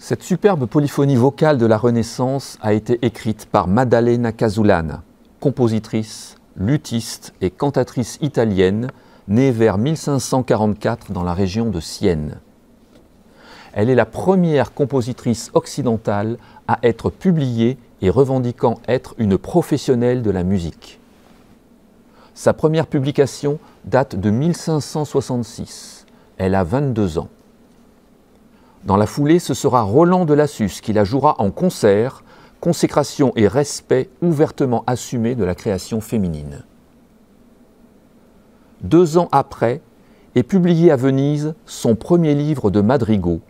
Cette superbe polyphonie vocale de la Renaissance a été écrite par Maddalena Casulana, compositrice, luthiste et cantatrice italienne, née vers 1544 dans la région de Sienne. Elle est la première compositrice occidentale à être publiée et revendiquant être une professionnelle de la musique. Sa première publication date de 1566. Elle a 22 ans. Dans la foulée, ce sera Roland de Lassus qui la jouera en concert, consécration et respect ouvertement assumés de la création féminine. 2 ans après, est publié à Venise son premier livre de madrigaux,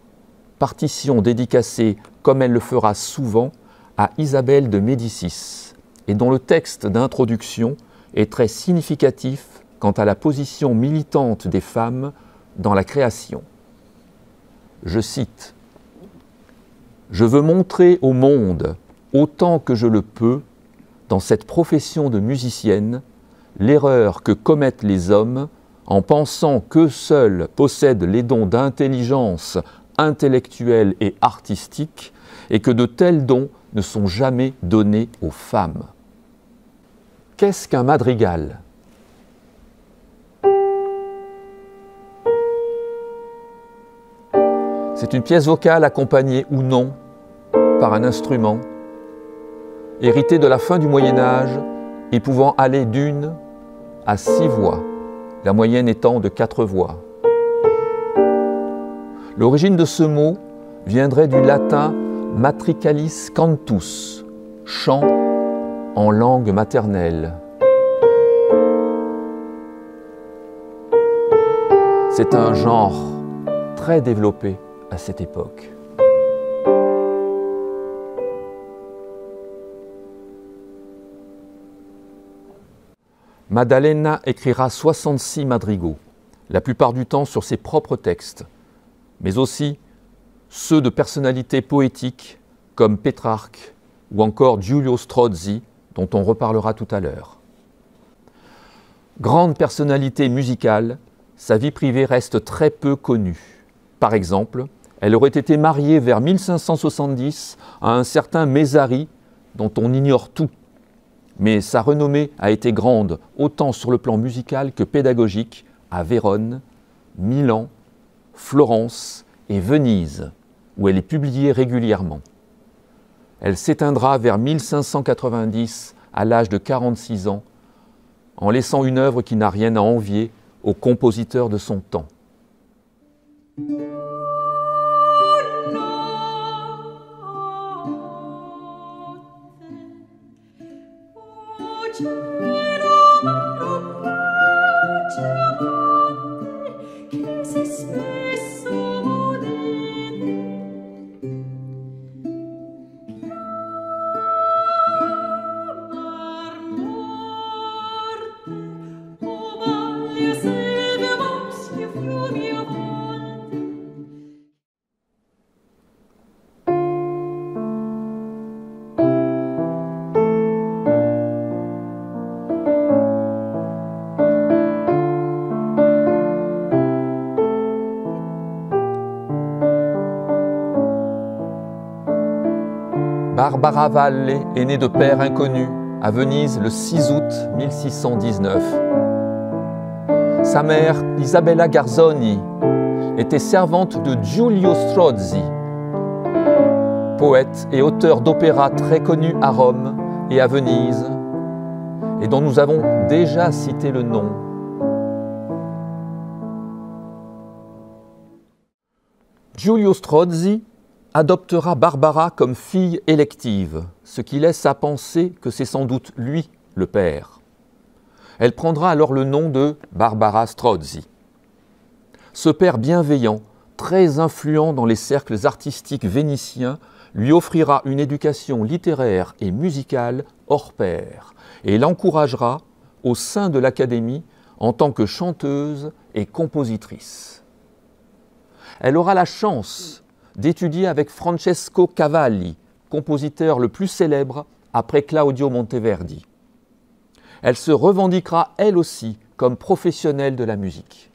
partition dédicacée, comme elle le fera souvent, à Isabelle de Médicis, et dont le texte d'introduction est très significatif quant à la position militante des femmes dans la création. Je cite « Je veux montrer au monde, autant que je le peux, dans cette profession de musicienne, l'erreur que commettent les hommes en pensant qu'eux seuls possèdent les dons d'intelligence intellectuelle et artistique et que de tels dons ne sont jamais donnés aux femmes. » Qu'est-ce qu'un madrigal ? C'est une pièce vocale accompagnée ou non par un instrument, héritée de la fin du Moyen-Âge et pouvant aller d'1 à 6 voix, la moyenne étant de 4 voix. L'origine de ce mot viendrait du latin matricalis cantus, chant en langue maternelle. C'est un genre très développé à cette époque. Maddalena écrira 66 madrigaux, la plupart du temps sur ses propres textes, mais aussi ceux de personnalités poétiques comme Pétrarque ou encore Giulio Strozzi, dont on reparlera tout à l'heure. Grande personnalité musicale, sa vie privée reste très peu connue. Par exemple, elle aurait été mariée vers 1570 à un certain Mézari, dont on ignore tout. Mais sa renommée a été grande, autant sur le plan musical que pédagogique, à Vérone, Milan, Florence et Venise, où elle est publiée régulièrement. Elle s'éteindra vers 1590, à l'âge de 46 ans, en laissant une œuvre qui n'a rien à envier aux compositeurs de son temps. Barbara Valle est née de père inconnu à Venise le 6 août 1619. Sa mère, Isabella Garzoni, était servante de Giulio Strozzi, poète et auteur d'opéras très connu à Rome et à Venise, et dont nous avons déjà cité le nom. Giulio Strozzi adoptera Barbara comme fille élective, ce qui laisse à penser que c'est sans doute lui le père. Elle prendra alors le nom de Barbara Strozzi. Ce père bienveillant, très influent dans les cercles artistiques vénitiens, lui offrira une éducation littéraire et musicale hors pair et l'encouragera au sein de l'Académie en tant que chanteuse et compositrice. Elle aura la chance d'étudier avec Francesco Cavalli, compositeur le plus célèbre après Claudio Monteverdi. Elle se revendiquera elle aussi comme professionnelle de la musique.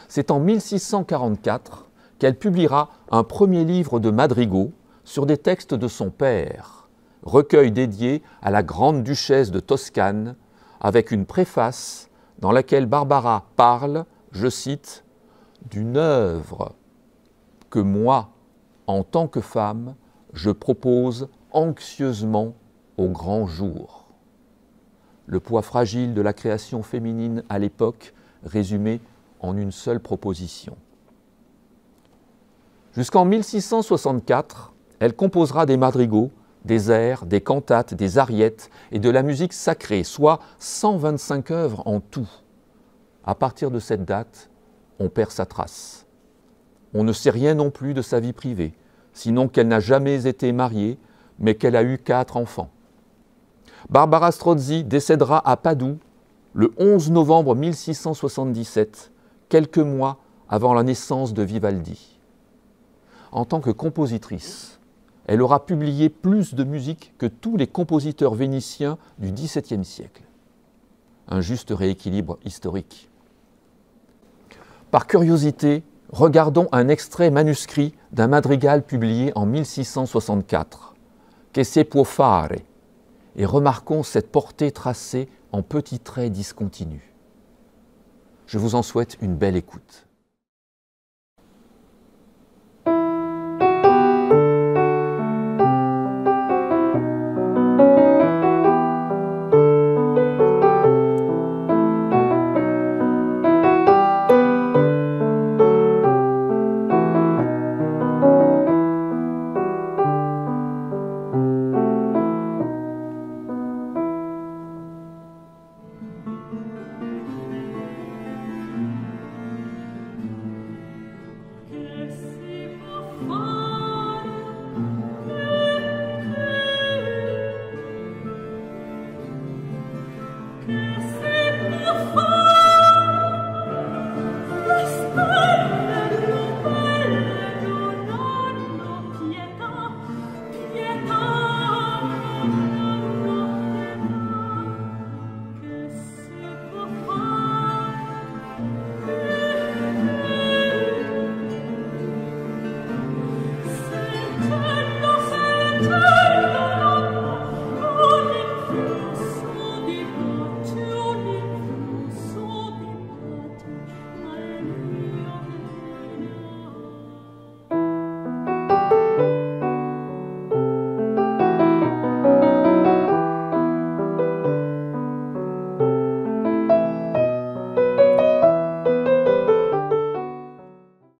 C'est en 1644 qu'elle publiera un premier livre de madrigaux sur des textes de son père, recueil dédié à la grande duchesse de Toscane, avec une préface dans laquelle Barbara parle, je cite, « d'une œuvre que moi, en tant que femme, je propose anxieusement au grand jour. » Le poids fragile de la création féminine à l'époque, résumé en une seule proposition. Jusqu'en 1664, elle composera des madrigaux, des airs, des cantates, des ariettes et de la musique sacrée, soit 125 œuvres en tout. À partir de cette date, on perd sa trace. On ne sait rien non plus de sa vie privée, sinon qu'elle n'a jamais été mariée, mais qu'elle a eu 4 enfants. Barbara Strozzi décédera à Padoue le 11 novembre 1677, quelques mois avant la naissance de Vivaldi. En tant que compositrice, elle aura publié plus de musique que tous les compositeurs vénitiens du XVIIe siècle. Un juste rééquilibre historique. Par curiosité, regardons un extrait manuscrit d'un madrigal publié en 1664, « Che se può fare », et remarquons cette portée tracée en petits traits discontinus. Je vous en souhaite une belle écoute.